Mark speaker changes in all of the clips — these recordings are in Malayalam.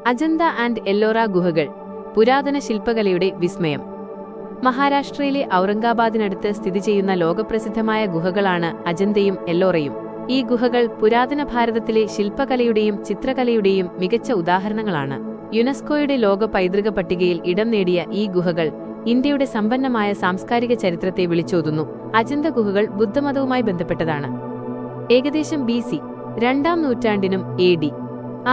Speaker 1: അജന്ത ആൻഡ് എല്ലോറ ഗുഹകൾ പുരാതന ശില്പകലയുടെ വിസ്മയം. മഹാരാഷ്ട്രയിലെ ഔറംഗാബാദിനടുത്ത് സ്ഥിതി ചെയ്യുന്ന ലോകപ്രസിദ്ധമായ ഗുഹകളാണ് അജന്തയും എല്ലോറയും. ഈ ഗുഹകൾ പുരാതന ഭാരതത്തിലെ ശില്പകലയുടെയും ചിത്രകലയുടെയും മികച്ച ഉദാഹരണങ്ങളാണ്. യുനെസ്കോയുടെ ലോക പൈതൃക പട്ടികയിൽ ഇടം നേടിയ ഈ ഗുഹകൾ ഇന്ത്യയുടെ സമ്പന്നമായ സാംസ്കാരിക ചരിത്രത്തെ വിളിച്ചോതുന്നു. അജന്ത ഗുഹകൾ ബുദ്ധമതവുമായി ബന്ധപ്പെട്ടതാണ്. ഏകദേശം BC 2-ാം നൂറ്റാണ്ടിനും AD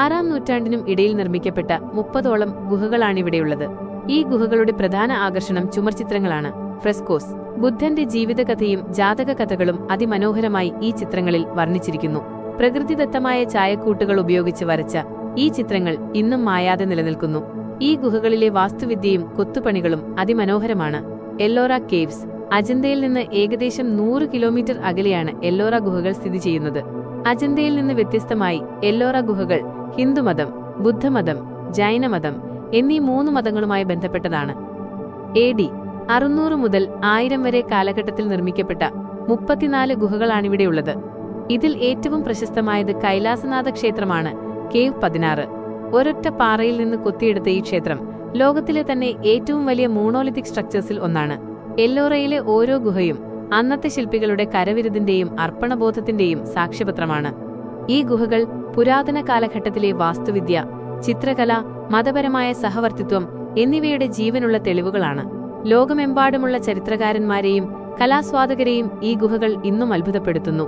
Speaker 1: 6-ാം നൂറ്റാണ്ടിനും ഇടയിൽ നിർമ്മിക്കപ്പെട്ട 30ഓളം ഗുഹകളാണിവിടെയുള്ളത്. ഈ ഗുഹകളുടെ പ്രധാന ആകർഷണം ചുമർചിത്രങ്ങളാണ്, ഫ്രെസ്കോസ്. ബുദ്ധന്റെ ജീവിതകഥയും ജാതക കഥകളും അതിമനോഹരമായി ഈ ചിത്രങ്ങളിൽ വർണ്ണിച്ചിരിക്കുന്നു. പ്രകൃതിദത്തമായ ഛായക്കൂട്ടുകൾ ഉപയോഗിച്ച് വരച്ച ഈ ചിത്രങ്ങൾ ഇന്നും മായാതെ നിലനിൽക്കുന്നു. ഈ ഗുഹകളിലെ വാസ്തുവിദ്യയും കൊത്തുപണികളും അതിമനോഹരമാണ്. എല്ലോറ കേവ്സ്. അജന്തയിൽ നിന്ന് ഏകദേശം 100 കിലോമീറ്റർ അകലെയാണ് എല്ലോറ ഗുഹകൾ സ്ഥിതി ചെയ്യുന്നത്. അജന്തയിൽ നിന്ന് വ്യത്യസ്തമായി എല്ലോറ ഗുഹകൾ ഹിന്ദുമതം, ബുദ്ധമതം, ജൈനമതം എന്നീ 3 മതങ്ങളുമായി ബന്ധപ്പെട്ടതാണ്. AD 600 മുതൽ 1000 വരെ കാലഘട്ടത്തിൽ നിർമ്മിക്കപ്പെട്ട 34 ഗുഹകളാണിവിടെയുള്ളത്. ഇതിൽ ഏറ്റവും പ്രശസ്തമായത് കൈലാസനാഥ ക്ഷേത്രമാണ്, കേവ് 16. ഒരൊറ്റ പാറയിൽ നിന്ന് കൊത്തിയെടുത്ത ഈ ക്ഷേത്രം ലോകത്തിലെ തന്നെ ഏറ്റവും വലിയ മോണോലിത്തിക് സ്ട്രക്ചേഴ്സിൽ ഒന്നാണ്. എല്ലോറയിലെ ഓരോ ഗുഹയും അന്നത്തെ ശില്പികളുടെ കരവിരുതിന്റെയും അർപ്പണബോധത്തിന്റെയും സാക്ഷ്യപത്രമാണ്. ഈ ഗുഹകൾ പുരാതന കാലഘട്ടത്തിലെ വാസ്തുവിദ്യ, ചിത്രകല, മതപരമായ സഹവർത്തിത്വം എന്നിവയുടെ ജീവനുള്ള തെളിവുകളാണ്. ലോകമെമ്പാടുമുള്ള ചരിത്രകാരന്മാരെയും കലാസ്വാദകരെയും ഈ ഗുഹകൾ ഇന്നും അത്ഭുതപ്പെടുത്തുന്നു.